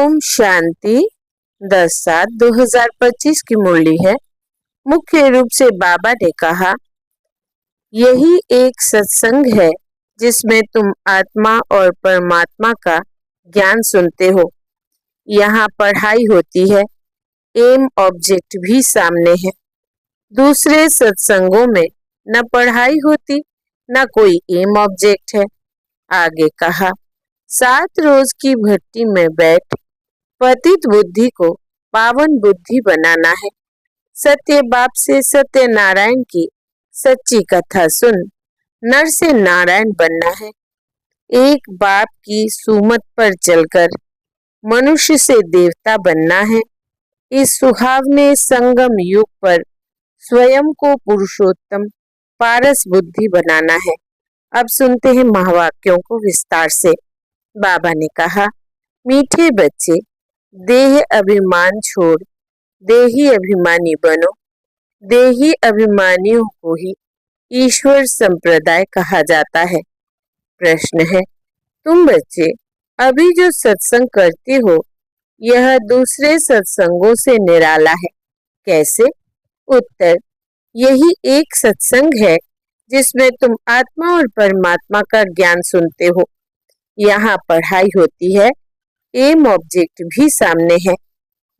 ओम शांति 10/7/2025 की मुरली है। मुख्य रूप से बाबा ने कहा, यही एक सत्संग है जिसमें तुम आत्मा और परमात्मा का ज्ञान सुनते हो। यहाँ पढ़ाई होती है, एम ऑब्जेक्ट भी सामने है। दूसरे सत्संगों में न पढ़ाई होती न कोई एम ऑब्जेक्ट है। आगे कहा, 7 रोज की भट्टी में बैठ पतित बुद्धि को पावन बुद्धि बनाना है। सत्य बाप से सत्य नारायण की सच्ची कथा सुन नर से नारायण बनना है। एक बाप की सुमत पर चलकर मनुष्य से देवता बनना है। इस सुहावने संगम युग पर स्वयं को पुरुषोत्तम पारस बुद्धि बनाना है। अब सुनते हैं महावाक्यों को विस्तार से। बाबा ने कहा, मीठे बच्चे, देह अभिमान छोड़ देही अभिमानी बनो। देही अभिमानियों को ही ईश्वर संप्रदाय कहा जाता है। प्रश्न है, तुम बच्चे अभी जो सत्संग करते हो यह दूसरे सत्संगों से निराला है, कैसे? उत्तर, यही एक सत्संग है जिसमें तुम आत्मा और परमात्मा का ज्ञान सुनते हो। यहाँ पढ़ाई होती है, एम ऑब्जेक्ट भी सामने है।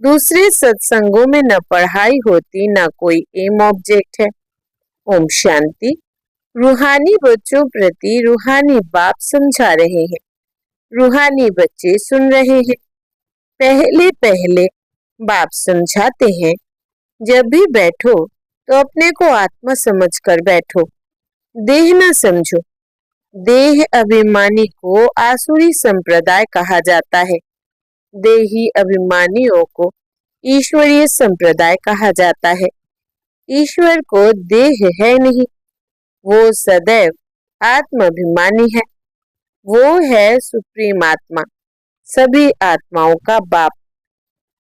दूसरे सत्संगों में न पढ़ाई होती न कोई एम ऑब्जेक्ट है। ओम शांति। रूहानी बच्चों प्रति रूहानी बाप समझा रहे हैं, रूहानी बच्चे सुन रहे हैं। पहले पहले बाप समझाते हैं, जब भी बैठो तो अपने को आत्मा समझकर बैठो, देह न समझो। देह अभिमानी को आसुरी संप्रदाय कहा जाता है। देही अभिमानियों को ईश्वरीय संप्रदाय कहा जाता है। ईश्वर को देह है नहीं, वो सदैव आत्माभिमानी है। वो है सुप्रीम आत्मा, सभी आत्माओं का बाप,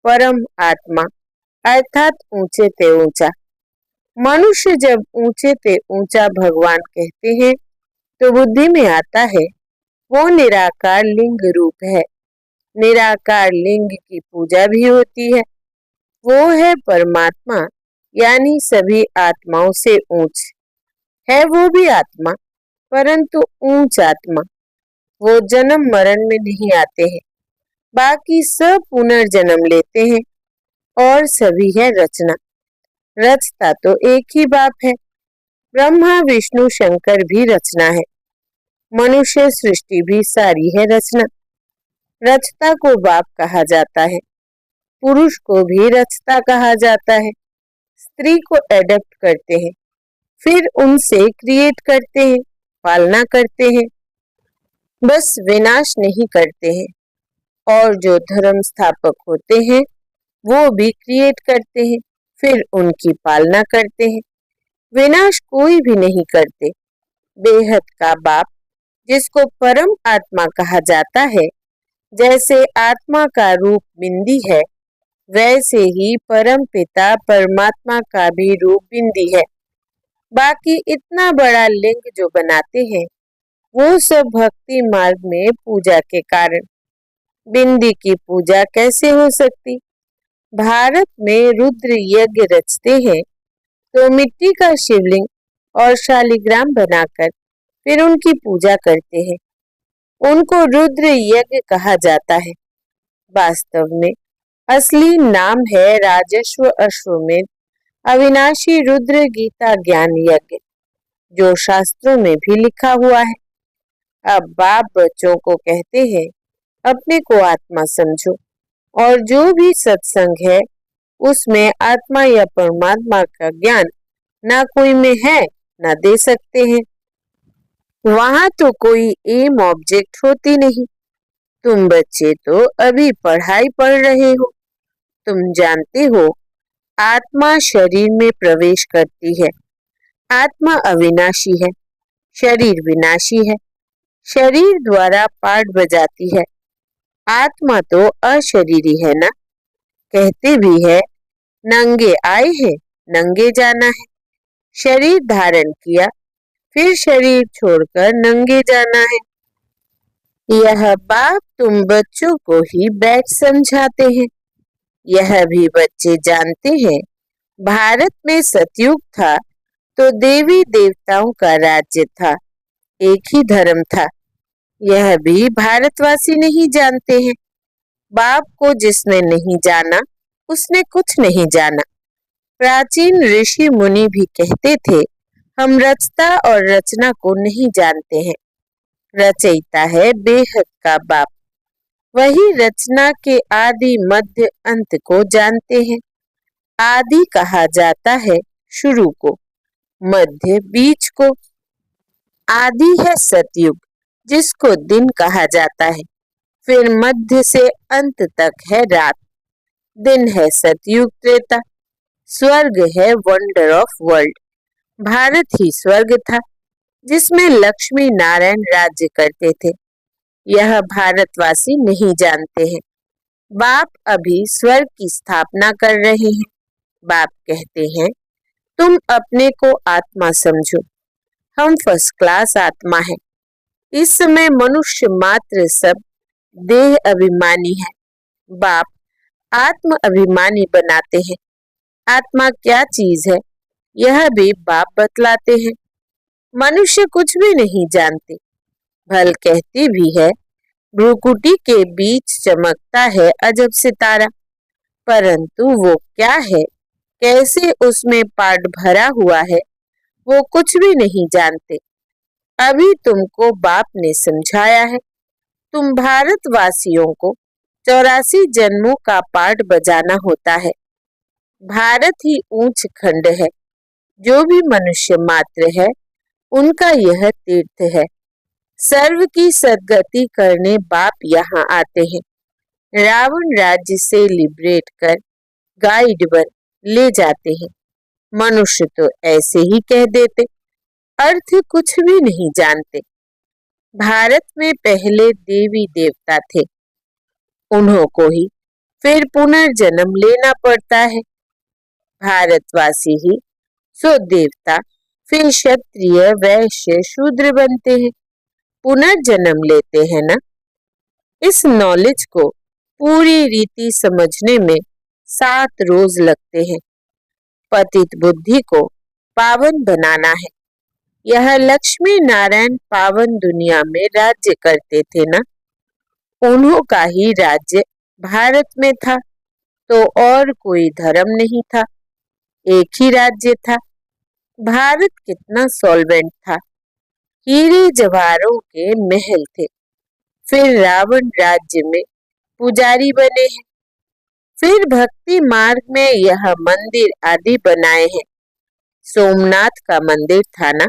परम आत्मा अर्थात ऊंचे ते ऊंचा। मनुष्य जब ऊंचे ते ऊंचा भगवान कहते हैं तो बुद्धि में आता है वो निराकार लिंग रूप है। निराकार लिंग की पूजा भी होती है। वो है परमात्मा, यानी सभी आत्माओं से ऊंच है। वो भी आत्मा, परंतु ऊंच आत्मा। वो जन्म मरण में नहीं आते हैं, बाकी सब पुनर्जन्म लेते हैं। और सभी है रचना। रचता तो एक ही बाप है। ब्रह्मा विष्णु शंकर भी रचना है। मनुष्य सृष्टि भी सारी है रचना। रचता को बाप कहा जाता है। पुरुष को भी रचता कहा जाता है। स्त्री को एडप्ट करते हैं, फिर उनसे क्रिएट करते हैं, पालना करते हैं, बस विनाश नहीं करते हैं। और जो धर्म स्थापक होते हैं वो भी क्रिएट करते हैं, फिर उनकी पालना करते हैं। विनाश कोई भी नहीं करते। बेहद का बाप, जिसको परम आत्मा कहा जाता है, जैसे आत्मा का रूप बिंदी है, वैसे ही परम पिता परमात्मा का भी रूप बिंदी है। बाकी इतना बड़ा लिंग जो बनाते हैं वो सब भक्ति मार्ग में पूजा के कारण। बिंदी की पूजा कैसे हो सकती? भारत में रुद्र यज्ञ रचते हैं तो मिट्टी का शिवलिंग और शालिग्राम बनाकर फिर उनकी पूजा करते हैं। उनको रुद्र यज्ञ कहा जाता है। वास्तव में असली नाम है राजस्व अश्वमेध अविनाशी रुद्र गीता ज्ञान यज्ञ, जो शास्त्रों में भी लिखा हुआ है। अब बाप बच्चों को कहते हैं, अपने को आत्मा समझो और जो भी सत्संग है उसमें आत्मा या परमात्मा का ज्ञान ना कोई में है ना दे सकते हैं। वहां तो कोई एम ऑब्जेक्ट होती नहीं। तुम बच्चे तो अभी पढ़ाई पढ़ रहे हो। तुम जानते हो आत्मा शरीर में प्रवेश करती है। आत्मा अविनाशी है, शरीर विनाशी है। शरीर द्वारा पाठ बजाती है। आत्मा तो अशरीरी है ना। कहते भी है, नंगे आए हैं नंगे जाना है। शरीर धारण किया, फिर शरीर छोड़कर नंगे जाना है। यह बाप तुम बच्चों को ही बैठ समझाते हैं। यह भी बच्चे जानते हैं, भारत में सतयुग था तो देवी देवताओं का राज्य था, एक ही धर्म था। यह भी भारतवासी नहीं जानते हैं। बाप को जिसने नहीं जाना उसने कुछ नहीं जाना। प्राचीन ऋषि मुनि भी कहते थे, हम रचता और रचना को नहीं जानते हैं। रचयिता है बेहद का बाप। वही रचना के आदि मध्य अंत को जानते हैं। आदि कहा जाता है शुरू को, मध्य बीच को। आदि है सतयुग, जिसको दिन कहा जाता है। फिर मध्य से अंत तक है रात। दिन है सतयुग त्रेता। स्वर्ग है वंडर ऑफ वर्ल्ड। भारत ही स्वर्ग था, जिसमें लक्ष्मी नारायण राज्य करते थे। यह भारतवासी नहीं जानते हैं। बाप अभी स्वर्ग की स्थापना कर रहे हैं। बाप कहते हैं, तुम अपने को आत्मा समझो, हम फर्स्ट क्लास आत्मा है। इस समय मनुष्य मात्र सब देह अभिमानी है। बाप आत्म अभिमानी बनाते हैं। आत्मा क्या चीज है यह भी बाप बतलाते हैं। मनुष्य कुछ भी नहीं जानते। भल कहती भी है, भ्रुकुटी के बीच चमकता है अजब सितारा, परंतु वो क्या है, कैसे उसमें पार्ट भरा हुआ है, वो कुछ भी नहीं जानते। अभी तुमको बाप ने समझाया है। तुम भारतवासियों को 84 जन्मों का पार्ट बजाना होता है। भारत ही ऊंच खंड है। जो भी मनुष्य मात्र है उनका यह तीर्थ है। सर्व की सद्गति करने बाप यहाँ आते हैं। रावण राज्य से लिबरेट कर गाइड बन ले जाते हैं। मनुष्य तो ऐसे ही कह देते, अर्थ कुछ भी नहीं जानते। भारत में पहले देवी देवता थे, उन्हों को ही फिर पुनर्जन्म लेना पड़ता है। भारतवासी ही सो देवता, फिर क्षत्रिय वैश्य शूद्र बनते हैं, पुनर्जन्म लेते हैं ना। इस नॉलेज को पूरी रीति समझने में 7 रोज लगते हैं। पतित बुद्धि को पावन बनाना है। यह लक्ष्मी नारायण पावन दुनिया में राज्य करते थे ना, उन्हों का ही राज्य भारत में था, तो और कोई धर्म नहीं था, एक ही राज्य था। भारत कितना सॉल्वेंट था, हीरे जवाहरों के महल थे। फिर रावण राज्य में पुजारी बने हैं। फिर भक्ति मार्ग में यह मंदिर आदि बनाए हैं। सोमनाथ का मंदिर था ना,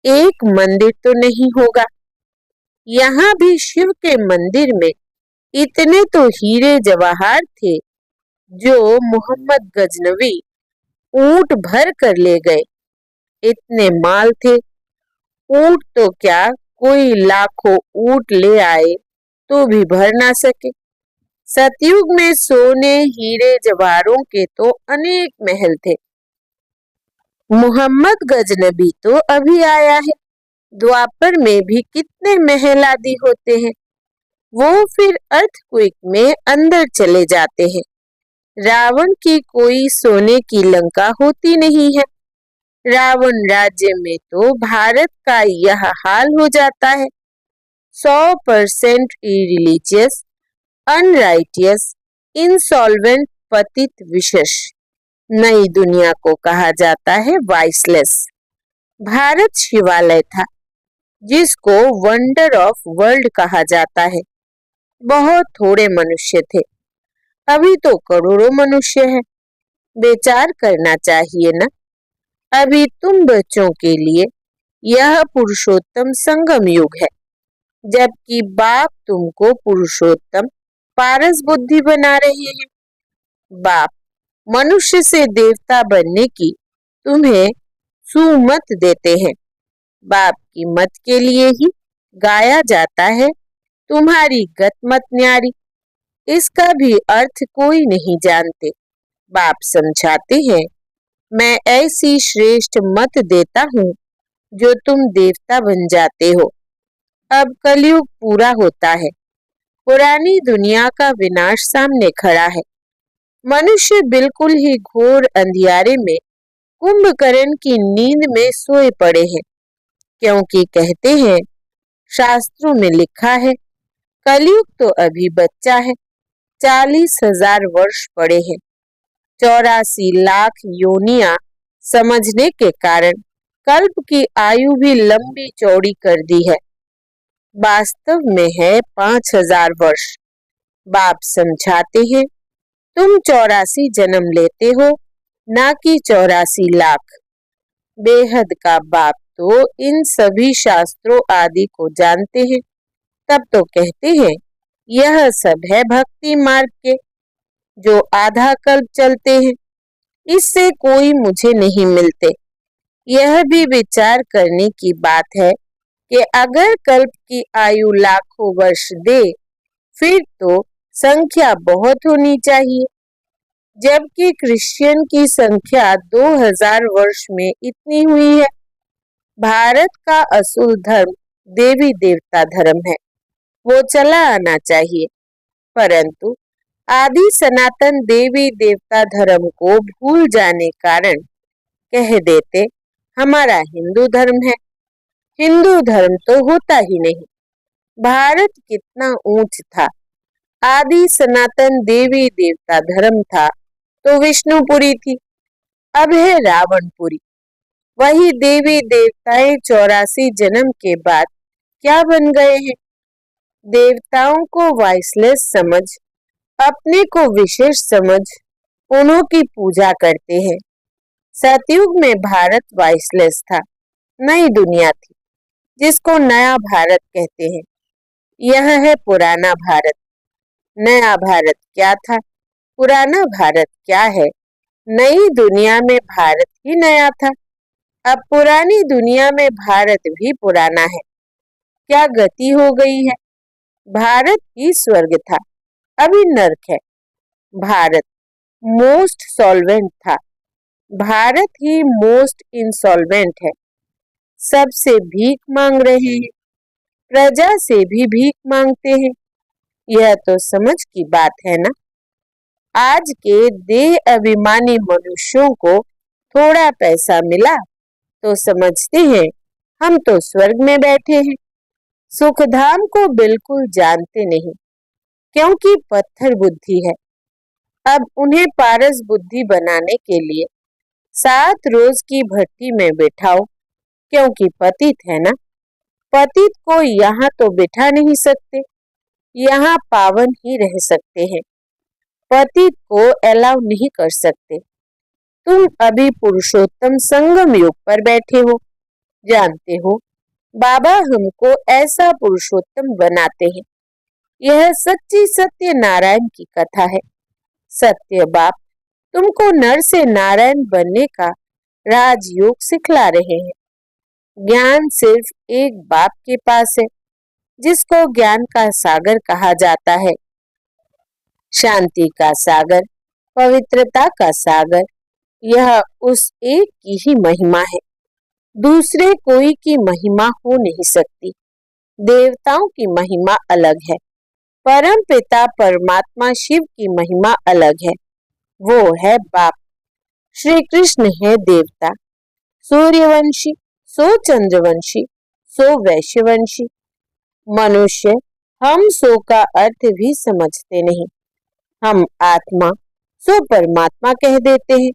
एक मंदिर तो नहीं होगा। यहाँ भी शिव के मंदिर में इतने तो हीरे जवाहर थे जो मोहम्मद गजनवी ऊंट भर कर ले गए। इतने माल थे, ऊंट तो क्या कोई लाखों ऊंट ले आए तो भी भर ना सके। सतयुग में सोने हीरे जवाहरों के तो अनेक महल थे। मोहम्मद गजनबी तो अभी आया है। द्वापर में भी कितने महल आदि होते हैं, वो फिर अर्थक्वेक में अंदर चले जाते हैं। रावण की कोई सोने की लंका होती नहीं है। रावण राज्य में तो भारत का यह हाल हो जाता है। 100% इरिलीजियस, अनराइटियस, इंसॉल्वेंट, पतित, विशेष। नई दुनिया को कहा जाता है वाइसलेस। भारत शिवालय था, जिसको वंडर ऑफ वर्ल्ड कहा जाता है। बहुत थोड़े मनुष्य थे, अभी तो करोड़ों मनुष्य हैं। विचार करना चाहिए ना। अभी तुम बच्चों के लिए यह पुरुषोत्तम संगम युग है, जबकि बाप तुमको पुरुषोत्तम पारस बुद्धि बना रहे हैं। बाप मनुष्य से देवता बनने की तुम्हें सुमत देते हैं। बाप की मत के लिए ही गाया जाता है, तुम्हारी गत मत न्यारी। इसका भी अर्थ कोई नहीं जानते। बाप समझाते हैं, मैं ऐसी श्रेष्ठ मत देता हूँ जो तुम देवता बन जाते हो। अब कलयुग पूरा होता है। पुरानी दुनिया का विनाश सामने खड़ा है। मनुष्य बिल्कुल ही घोर अंधियारे में कुंभकर्ण की नींद में सोए पड़े हैं, क्योंकि कहते हैं, शास्त्रों में लिखा है, कलयुग तो अभी बच्चा है, 40,000 वर्ष पड़े हैं। 84 लाख योनियां समझने के कारण कल्प की आयु भी लंबी चौड़ी कर दी है। वास्तव में है 5,000 वर्ष। बाप समझाते हैं, तुम 84 जन्म लेते हो, ना कि 84 लाख। बेहद का बाप तो इन सभी शास्त्रों आदि को जानते हैं। तब तो कहते हैं, यह सब है भक्ति मार्ग के, जो आधा कल्प चलते हैं। इससे कोई मुझे नहीं मिलते। यह भी विचार करने की बात है कि अगर कल्प की आयु लाखों वर्ष दे, फिर तो संख्या बहुत होनी चाहिए, जबकि क्रिश्चियन की संख्या 2000 वर्ष में इतनी हुई है। भारत का असूल धर्म देवी देवता धर्म है, वो चला आना चाहिए, परंतु आदि सनातन देवी देवता धर्म को भूल जाने कारण कह देते, हमारा हिंदू धर्म है। हिंदू धर्म तो होता ही नहीं। भारत कितना ऊंच था। आदि सनातन देवी देवता धर्म था तो विष्णुपुरी थी, अब है रावणपुरी। वही देवी देवताएं 84 जन्म के बाद क्या बन गए हैं? देवताओं को वाइसलेस समझ, अपने को विशेष समझ, उन्हों की पूजा करते हैं। सतयुग में भारत वाइसलेस था, नई दुनिया थी, जिसको नया भारत कहते हैं। यह है पुराना भारत। नया भारत क्या था, पुराना भारत क्या है? नई दुनिया में भारत ही नया था, अब पुरानी दुनिया में भारत भी पुराना है। क्या गति हो गई है? भारत ही स्वर्ग था, अभी नर्क है। भारत मोस्ट सॉल्वेंट था, भारत ही मोस्ट इंसॉल्वेंट है। सबसे भीख मांग रहे हैं, प्रजा से भी भीख मांगते हैं। यह तो समझ की बात है ना। आज के देह अभिमानी मनुष्यों को थोड़ा पैसा मिला तो समझते हैं, हम तो स्वर्ग में बैठे हैं। सुखधाम को बिल्कुल जानते नहीं, क्योंकि पत्थर बुद्धि है। अब उन्हें पारस बुद्धि बनाने के लिए 7 रोज की भट्टी में बिठाओ, क्योंकि पतित है ना। पतित को यहाँ तो बिठा नहीं सकते, यहाँ पावन ही रह सकते हैं, पतित को अलाउ नहीं कर सकते। तुम अभी पुरुषोत्तम संगम युग पर बैठे हो। जानते हो, बाबा हमको ऐसा पुरुषोत्तम बनाते हैं। यह सच्ची सत्य नारायण की कथा है। सत्य बाप तुमको नर से नारायण बनने का राजयोग सिखला रहे हैं। ज्ञान सिर्फ एक बाप के पास है, जिसको ज्ञान का सागर कहा जाता है। शांति का सागर, पवित्रता का सागर, यह उस एक की ही महिमा है। दूसरे कोई की महिमा हो नहीं सकती। देवताओं की महिमा अलग है, परम पिता परमात्मा शिव की महिमा अलग है। वो है बाप। श्री कृष्ण है देवता, सूर्यवंशी, सो चंद्रवंशी, सो वैश्यवंशी। मनुष्य हम सो का अर्थ भी समझते नहीं। हम आत्मा सो परमात्मा कह देते हैं।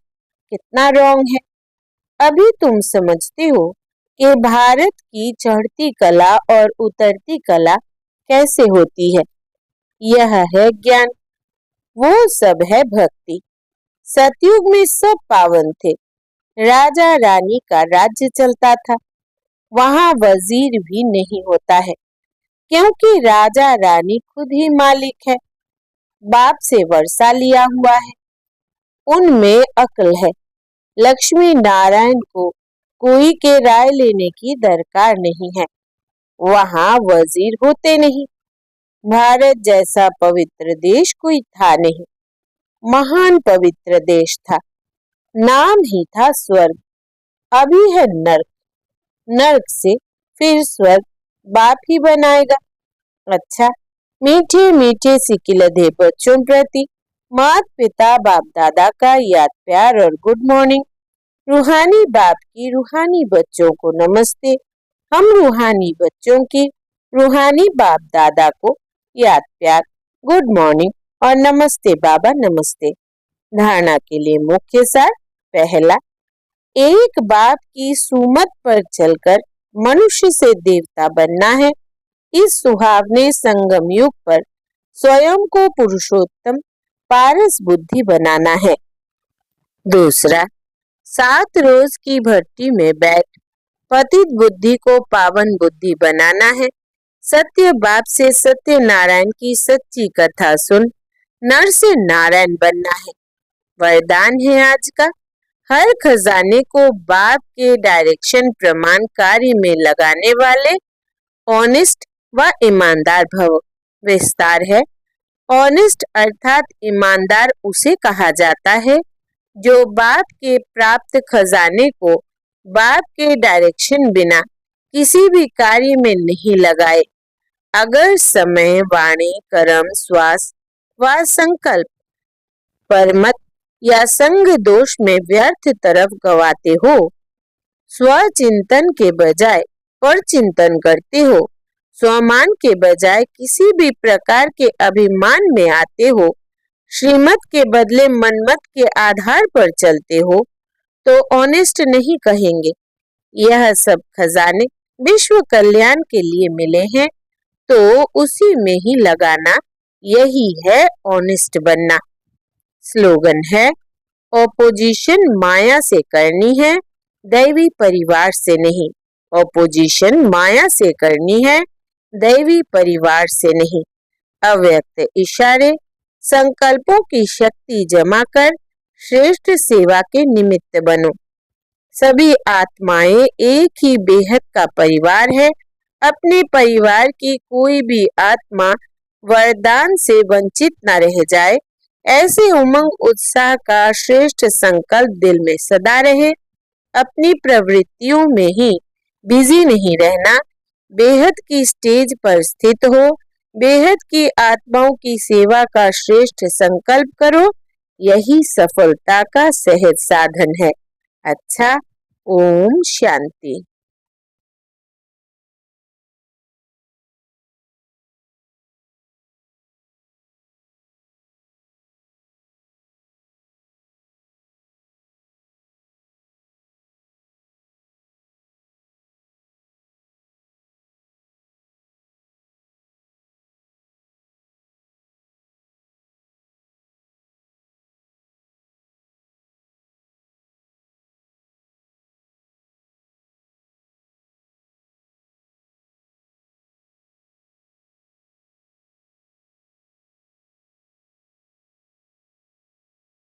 कितना रॉन्ग है। अभी तुम समझते हो कि भारत की चढ़ती कला और उतरती कला कैसे होती है। यह है ज्ञान, वो सब है भक्ति। सतयुग में सब पावन थे, राजा रानी का राज्य चलता था। वहां वजीर भी नहीं होता है, क्योंकि राजा रानी खुद ही मालिक है। बाप से वर्षा लिया हुआ है, उनमें अक्ल है। लक्ष्मी नारायण को कोई के राय लेने की दरकार नहीं है। वहां वजीर होते नहीं। भारत जैसा पवित्र देश कोई था नहीं। महान पवित्र देश था, नाम ही था स्वर्ग। अभी है नर्क, नर्क से फिर स्वर्ग, बाप ही बनाएगा। अच्छा, मीठे मीठे सिकिलधे बच्चों प्रति माता पिता बाप दादा का याद प्यार और गुड मॉर्निंग। रूहानी बाप की रूहानी बच्चों को नमस्ते। हम रूहानी बच्चों की रूहानी बाप दादा को याद प्यार, गुड मॉर्निंग और नमस्ते बाबा नमस्ते। धारणा के लिए मुख्य सार। पहला, एक बाप की सुमत पर चलकर मनुष्य से देवता बनना है। इस सुहावने संगम युग पर स्वयं को पुरुषोत्तम पारस बुद्धि बनाना है। दूसरा, 7 रोज की भट्टी में बैठ पतित बुद्धि को पावन बुद्धि बनाना है। सत्य बाप से सत्य नारायण की सच्ची कथा सुन नर से नारायण बनना है। वरदान है आज का, हर खजाने को बाप के डायरेक्शन प्रमाण कार्य में लगाने वाले ऑनेस्ट व ईमानदार भव। विस्तार है, ऑनेस्ट अर्थात ईमानदार उसे कहा जाता है जो बाप के प्राप्त खजाने को बाप के डायरेक्शन बिना किसी भी कार्य में नहीं लगाए। अगर समय, वाणी, कर्म, श्वास व संकल्प परमत या संग दोष में व्यर्थ तरफ गवाते हो, स्वचिंतन के बजाय पर चिंतन करते हो, स्वमान के बजाय किसी भी प्रकार के अभिमान में आते हो, श्रीमत के बदले मनमत के आधार पर चलते हो, तो ऑनेस्ट नहीं कहेंगे। यह सब खजाने विश्व कल्याण के लिए मिले हैं, तो उसी में ही लगाना, यही है ऑनेस्ट बनना। स्लोगन है, ऑपोजिशन माया से करनी है, दैवी परिवार से नहीं। ऑपोजिशन माया से करनी है, दैवी परिवार से नहीं। अव्यक्त इशारे, संकल्पों की शक्ति जमा कर श्रेष्ठ सेवा के निमित्त बनो। सभी आत्माएं एक ही बेहद का परिवार है। अपने परिवार की कोई भी आत्मा वरदान से वंचित न रह जाए, ऐसे उमंग उत्साह का श्रेष्ठ संकल्प दिल में सदा रहे। अपनी प्रवृत्तियों में ही बिजी नहीं रहना, बेहद की स्टेज पर स्थित हो, बेहद की आत्माओं की सेवा का श्रेष्ठ संकल्प करो, यही सफलता का सहज साधन है। अच्छा, ओम शांति।